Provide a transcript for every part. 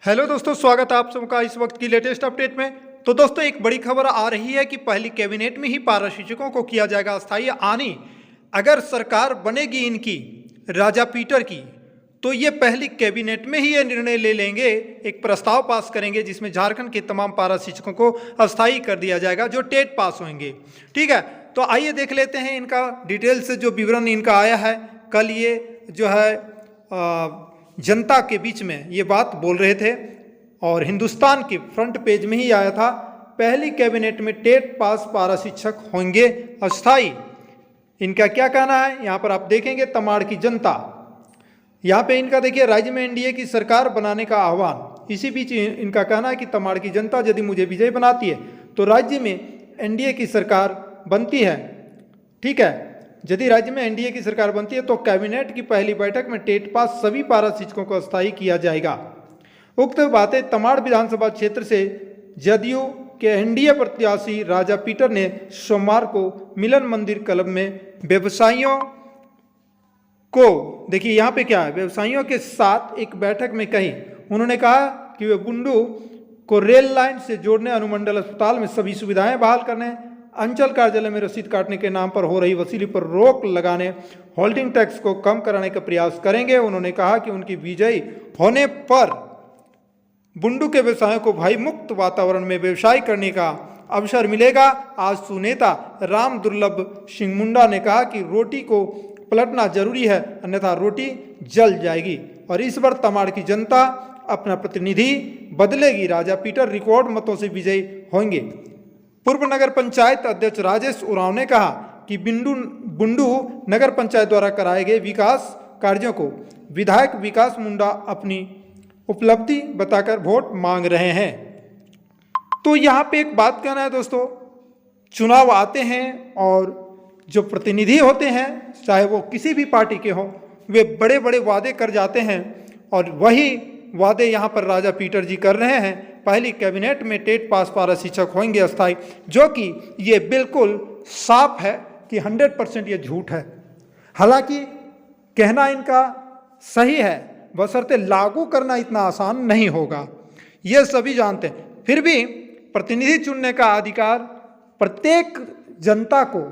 Hello दोस्तों, स्वागत है आप सबका इस वक्त की लेटेस्ट अपडेट में। तो दोस्तों, एक बड़ी खबर आ रही है कि पहली कैबिनेट में ही पारा शिक्षकों को किया जाएगा अस्थायी। आनी अगर सरकार बनेगी इनकी राजा पीटर की, तो ये पहली कैबिनेट में ही ये निर्णय ले लेंगे, एक प्रस्ताव पास करेंगे जिसमें झारखंड के तमाम पारा शिक्षकों को अस्थायी कर दिया जाएगा जो टेट पास होंगे। ठीक है, तो आइए देख लेते हैं इनका डिटेल से जो विवरण इनका आया है। कल ये जो है जनता के बीच में ये बात बोल रहे थे और हिंदुस्तान के फ्रंट पेज में ही आया था, पहली कैबिनेट में टेट पास पारा शिक्षक होंगे अस्थायी। इनका क्या कहना है यहाँ पर आप देखेंगे। तमाड़ की जनता, यहाँ पे इनका देखिए, राज्य में एनडीए की सरकार बनाने का आह्वान। इसी बीच इनका कहना है कि तमाड़ की जनता यदि मुझे विजयी बनाती है तो राज्य में एनडीए की सरकार बनती है। ठीक है, यदि राज्य में एनडीए की सरकार बनती है तो कैबिनेट की पहली बैठक में टेट पास सभी पारा शिक्षकों को अस्थायी किया जाएगा। उक्त बातें तमाड़ विधानसभा क्षेत्र से जदयू के एनडीए प्रत्याशी राजा पीटर ने सोमवार को मिलन मंदिर क्लब में व्यवसायियों को, देखिए यहाँ पे क्या है, व्यवसायियों के साथ एक बैठक में कही। उन्होंने कहा कि वे बुंडू को रेल लाइन से जोड़ने, अनुमंडल अस्पताल में सभी सुविधाएं बहाल करने, अंचल कार्यालय में रसीद काटने के नाम पर हो रही वसूली पर रोक लगाने, होल्डिंग टैक्स को कम कराने का प्रयास करेंगे। उन्होंने कहा कि उनकी विजयी होने पर बुंडू के व्यवसायों को भय मुक्त वातावरण में व्यवसाय करने का अवसर मिलेगा। आजसू नेता राम दुर्लभ सिंह मुंडा ने कहा कि रोटी को पलटना जरूरी है, अन्यथा रोटी जल जाएगी और इस बार तमाड़ की जनता अपना प्रतिनिधि बदलेगी। राजा पीटर रिकॉर्ड मतों से विजयी होंगे। पूर्व नगर पंचायत अध्यक्ष राजेश उरांव ने कहा कि बुंडू नगर पंचायत द्वारा कराए गए विकास कार्यों को विधायक विकास मुंडा अपनी उपलब्धि बताकर वोट मांग रहे हैं। तो यहाँ पे एक बात कहना है दोस्तों, चुनाव आते हैं और जो प्रतिनिधि होते हैं, चाहे वो किसी भी पार्टी के हों, वे बड़े बड़े वादे कर जाते हैं और वही वादे यहाँ पर राजा पीटर जी कर रहे हैं। पहली कैबिनेट में टेट पास पारा शिक्षक होंगे अस्थायी, जो कि ये बिल्कुल साफ है कि 100% ये झूठ है। हालांकि कहना इनका सही है, बशर्ते लागू करना इतना आसान नहीं होगा, ये सभी जानते हैं। फिर भी प्रतिनिधि चुनने का अधिकार प्रत्येक जनता को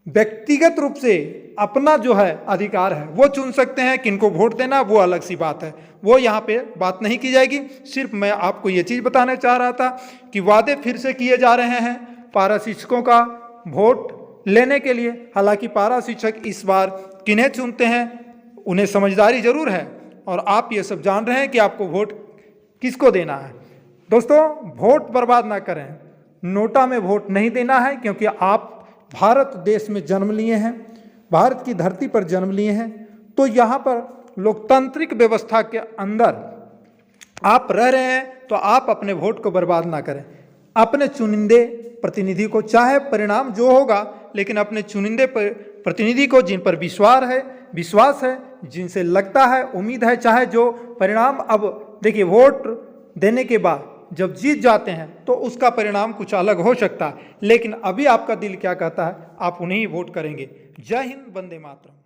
व्यक्तिगत रूप से अपना जो है अधिकार है, वो चुन सकते हैं। किनको वोट देना वो अलग सी बात है, वो यहाँ पे बात नहीं की जाएगी। सिर्फ मैं आपको ये चीज़ बताना चाह रहा था कि वादे फिर से किए जा रहे हैं पारा शिक्षकों का वोट लेने के लिए। हालांकि पारा शिक्षक इस बार किन्हें चुनते हैं, उन्हें समझदारी जरूर है और आप ये सब जान रहे हैं कि आपको वोट किसको देना है। दोस्तों, वोट बर्बाद ना करें, नोटा में वोट नहीं देना है, क्योंकि आप भारत देश में जन्म लिए हैं, भारत की धरती पर जन्म लिए हैं, तो यहाँ पर लोकतांत्रिक व्यवस्था के अंदर आप रह रहे हैं, तो आप अपने वोट को बर्बाद ना करें। अपने चुनिंदे प्रतिनिधि को, चाहे परिणाम जो होगा, लेकिन अपने चुनिंदे प्रतिनिधि को, जिन पर विश्वास है, जिनसे लगता है, उम्मीद है, चाहे जो परिणाम, अब देखिए वोट देने के बाद जब जीत जाते हैं तो उसका परिणाम कुछ अलग हो सकता है, लेकिन अभी आपका दिल क्या कहता है, आप उन्हें ही वोट करेंगे। जय हिंद, वंदे मातरम।